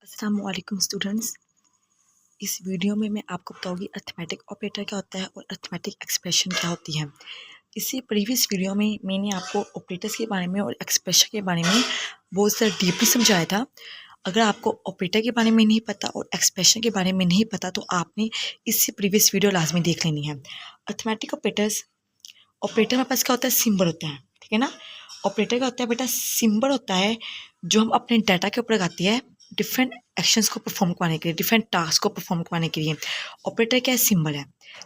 अस्सलाम वालेकुम स्टूडेंट्स। इस वीडियो में मैं आपको बताऊंगी अर्थमेटिक ऑपरेटर क्या होता है और अर्थमेटिक एक्सप्रेशन क्या होती है। इसी प्रीवियस वीडियो में मैंने आपको ऑपरेटर्स के बारे में और एक्सप्रेशन के बारे में बहुत ज़्यादा डीपली समझाया था। अगर आपको ऑपरेटर के बारे में नहीं पता और एक्सप्रेशन के बारे में नहीं पता तो आपने इससे प्रीवियस वीडियो लाजमी देख लेनी है। अर्थमेटिक ऑपरेटर में पास क्या होता है, सिंबल होता है, ठीक है ना। ऑपरेटर का होता है बेटा, सिंबल होता है जो हम अपने डाटा के ऊपर लगाती है डिफरेंट एक्शंस को परफॉर्म करने के लिए, डिफरेंट टास्क को परफॉर्म करने के लिए। ऑपरेटर क्या है, सिंबल है,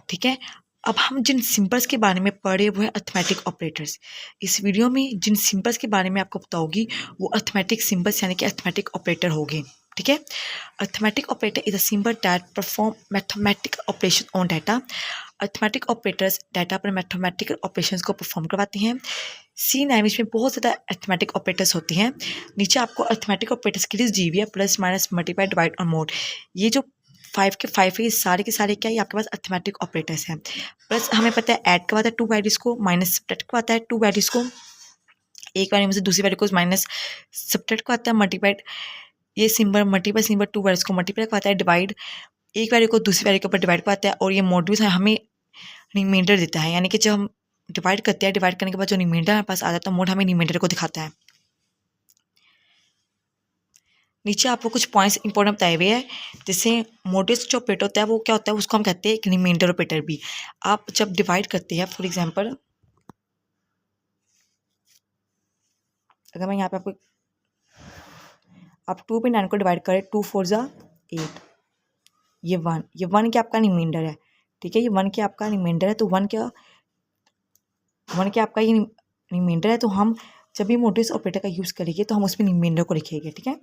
ठीक है। अब हम जिन सिंबल्स के बारे में पढ़े वो है अर्थमेटिक ऑपरेटर्स। इस वीडियो में जिन सिंबल्स के बारे में आपको बताऊंगी वो अर्थमेटिक सिंबल्स यानी कि अर्थमेटिक ऑपरेटर होंगे, ठीक है। Arithmetic operator is a symbol that perform mathematical operation on data. Arithmetic operators data पर मैथमेटिकल ऑपरेशंस को परफॉर्म करवाते हैं। सी लैंग्वेज में बहुत ज़्यादा अर्थमेटिक ऑपरेटर्स होते हैं। नीचे आपको अर्थमेटिक ऑपरेटर्स की लिस्ट दी हुई है, प्लस माइनस मल्टीप्लाई डिवाइड और मोड। ये जो 5 के 5 है, ये सारे के सारे क्या है, आपके पास अर्थमेटिक ऑपरेटर्स हैं। प्लस हमें पता है ऐड करवाता है 2 वैल्यूज को, माइनस सब्ट्रैक्ट करवाता है 2 वैल्यूज को, एक वैल्यू में से दूसरी वैल्यू को माइनस सब्ट्रैक्ट करवाता है, मल्टीप्लाइड ये सिंबल मल्टीप्लाई सिंबल 2 वैल्यूज को मल्टीप्लाई करवाता है, डिवाइड एक वैल्यू को दूसरी वैल्यू के ऊपर डिवाइड करवाता है, और ये मॉड्यूल्स हमें रिमाइंडर देता है। यानी कि जब हम डिवाइड करते हैं, डिवाइड करने के बाद जो रिमाइंडर हमारे पास आ जाता है, मोड हमें रिमाइंडर को दिखाता है। नीचे आपको कुछ पॉइंट्स इंपॉर्टेंट बताए हुए हैं, जैसे मॉड्यूल्स जो ऑपरेटर होता है वो क्या होता है, उसको हम कहते हैं एक रिमाइंडर ऑपरेटर भी। आप जब डिवाइड करते हैं, फॉर एग्जांपल अगर मैं यहाँ पे आपको आप 2 पे 9 को डिवाइड करें, 2 4 जा 8, ये 1 क्या आपका रिमाइंडर है, ठीक है। ये 1 क्या आपका रिमाइंडर है, तो 1 क्या आपका ये रिमाइंडर है। तो हम जब भी मॉड्यूल्स ऑपरेटर का यूज़ करेंगे तो हम उसमें रिमाइंडर को लिखेंगे, ठीक है।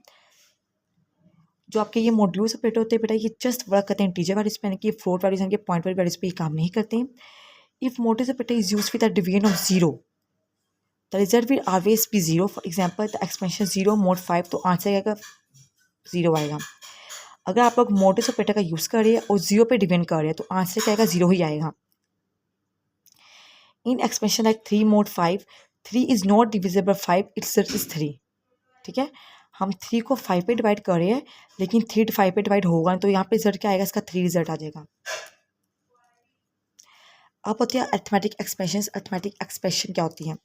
जो आपके ये मॉड्यूल्स ऑपरेटर होते हैं बेटा, ये जस्ट वर्क करते हैं इंटीजर वैल्यूज पे, यानी कि फ्लोट वैल्यूज यानी कि पॉइंट वाली वैल्यूज पे ये काम नहीं करते हैं। If modules operator is used with the division of 0, the result will always be 0। For example the expansion 0 mod 5, तो आंसर आएगा 0 आएगा। अगर आप लोग मॉड्यूल्स ऑपरेटर का यूज़ कर रहे हैं और 0 पे डिवीजन कर रहे हैं तो आंसर क्या आएगा, 0 ही आएगा। In expansion like 3 mod 5, 3 is not divisible 5, it's result is 3, ठीक है। हम 3 को 5 पे डिवाइड कर रहे हैं, लेकिन 3 5 पे डिवाइड होगा नहीं, तो यहाँ पे रिजल्ट क्या आएगा, इसका 3 रिजल्ट आ जाएगा। अब होती है अर्थमेटिक एक्सप्रेशन। अर्थमेटिक एक्सप्रेशन क्या होती है,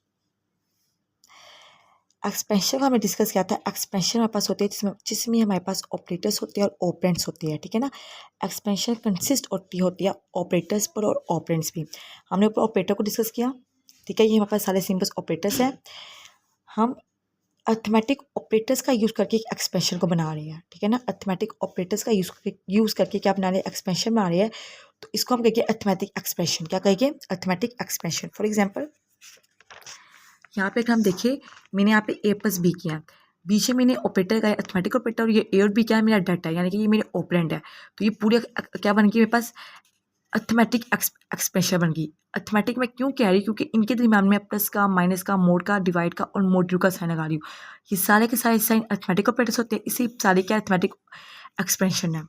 एक्सपेंशन को हमने डिस्कस किया था। एक्सपेंशन हमारे पास होती है जिसमें हमारे पास ऑपरेटर्स होते हैं और ऑपरेंड्स होते हैं, ठीक है ना। एक्सपेंशन कंसिस्ट होती है ऑपरेटर्स पर और ऑपरेंड्स भी। हमने ऊपर ऑपरेटर को डिस्कस किया, ठीक है। ये हमारे पास सारे सिंबल्स ऑपरेटर्स हैं। हम अर्थमेटिक ऑपरेटर्स का यूज़ करके एक एक्सपेंशन को बना रहे हैं, ठीक है ना। अर्थमेटिक ऑपरेटर्स का यूज़ करके क्या बना रहे हैं, एक्सपेंशन बना रहे हैं। तो इसको हम कहेंगे अर्थमेटिक एक्सप्रेशन। क्या कहेंगे, अर्थमेटिक एक्सप्रेशन। फॉर एग्जांपल यहाँ पे हम देखें, मैंने यहाँ पे ए प्लस बी किया, बीच में मैंने ऑपरेटर का अर्थमेटिक ऑपरेटर, और ये ए और बी क्या है, मेरा डाटा है, यानी कि ये मेरे ऑपरेंड है। तो ये पूरे क्या बन गई मेरे पास, अर्थमेटिक एक्सप्रेशन बन गई। अर्थमेटिक में क्यों कह रही हूँ, क्योंकि इनके दरमियान में प्लस का, माइनस का, मोड का, डिवाइड का और मॉड्यूल का साइन लगा रही हूँ। ये सारे के सारे साइन अर्थमेटिक ऑपरेटर्स होते हैं, इसी सारे क्या अर्थमेटिक एक्सप्रेशन है।